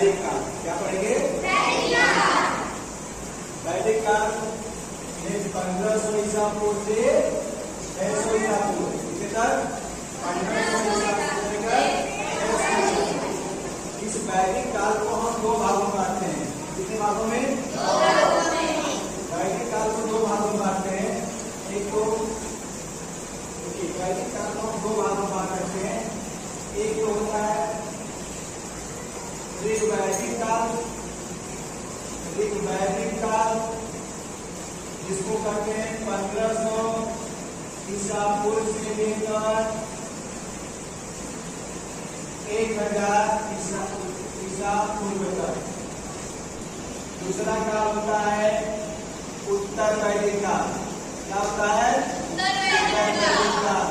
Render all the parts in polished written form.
वैदिक काल। क्या पढ़ेंगे? वैदिक काल में 1500 ईसा पूर्व से 600 ईसा पूर्व, कितने तक? 1500 ईसा पूर्व से लेकर 600 ईसा पूर्व। इस वैदिक काल को हम दो भागों में बांटते हैं। कितने भागों में? वैदिक काल को दो भागों में बांटते हैं। एक तो वैदिक काल को हम दो भागों में बांट सकते हैं। एक तो होता है ऋग्वैदिक काल, ऋग्वैदिक काल जिसको कहते हैं 1500 ईसा पूर्व से लेकर 1000 ईसा पूर्व तक। दूसरा काल होता है उत्तर वैदिक काल। क्या होता है? उत्तर वैदिक काल।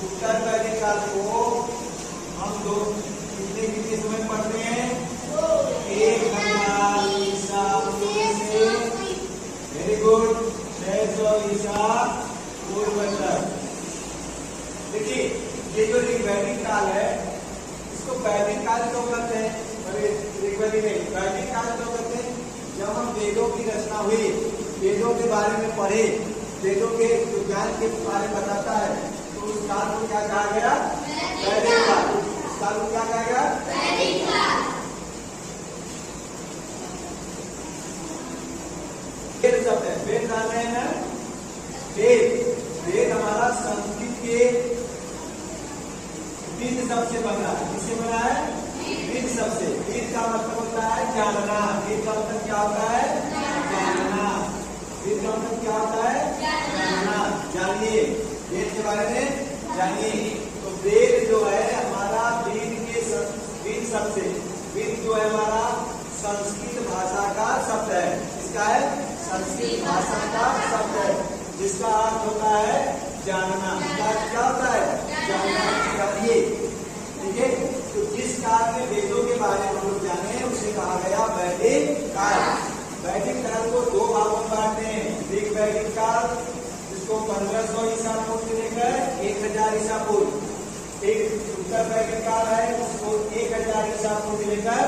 उत्तर वैदिक काल को हम दो कितने समय पढ़ते हैं? 1000 ईसा पूर्व से, वेरी गुड, 600 ईसा पूर्व तक। देखिए ये जो ऋग्वैदिक काल है इसको वैदिक काल क्यों कहते हैं? ऋग्वैदिक नहीं, वैदिक काल क्यों कहते हैं? जब हम वेदों की रचना हुई, वेदों के बारे में पढ़े, वेदों के ज्ञान के बारे में बताता है, तो उस काल को क्या कहा गया? वैदिक काल। उस काल को क्या कहा गया? वैदिक काल। वेद शब्द है, वेद जान रहे हैं? वेद, वेद हमारा संस्कृत के विद शब्द से बना है। किससे बना है? विद शब्द से। विद का मतलब होता है जानना। वेद का मतलब क्या होता है? जानना। वेद का मतलब क्या होता है? जानना। जानिए, वेद के बारे में जानिए। तो वेद जो है हमारा वेद के विद शब्द से, वेद जो है हमारा संस्कृत भाषा का शब्द है। इसका है संस्कृत भाषा का शब्द है जिसका अर्थ होता है जानना। क्या होता है? जानना। जानिए, ठीक है। तो जिस काल में वेदों के बारे में हम लोग जाने उसे कहा गया वैदिक काल। वैदिक काल को दो भागों में बांटते हैं। ऋग्वैदिक काल जिसको 1500 ईसा पूर्व से लेकर 1000 ईसा पूर्व। एक उत्तर वैदिक काल है उसको 1000 ईसा पूर्व से लेकर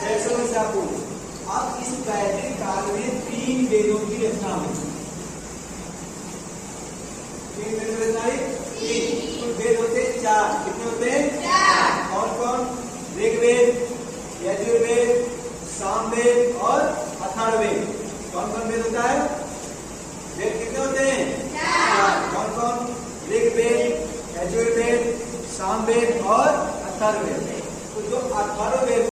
600 ईसा पूर्व। अब इस वैदिक काल में 3 वेदों की रचना हुई। 3 वेदों की रचना हुई। वेद होते 4। कितने होते हैं? 4। कौन कौन? ऋग्वेद, यजुर्वेद, सामवेद और अथर्ववेद। कौन कौन वेद होता है? वेद कितने होते हैं? 4। कौन कौन? ऋग्वेद, यजुर्वेद, सामवेद और अथर्ववेद। तो जो अथर्ववेद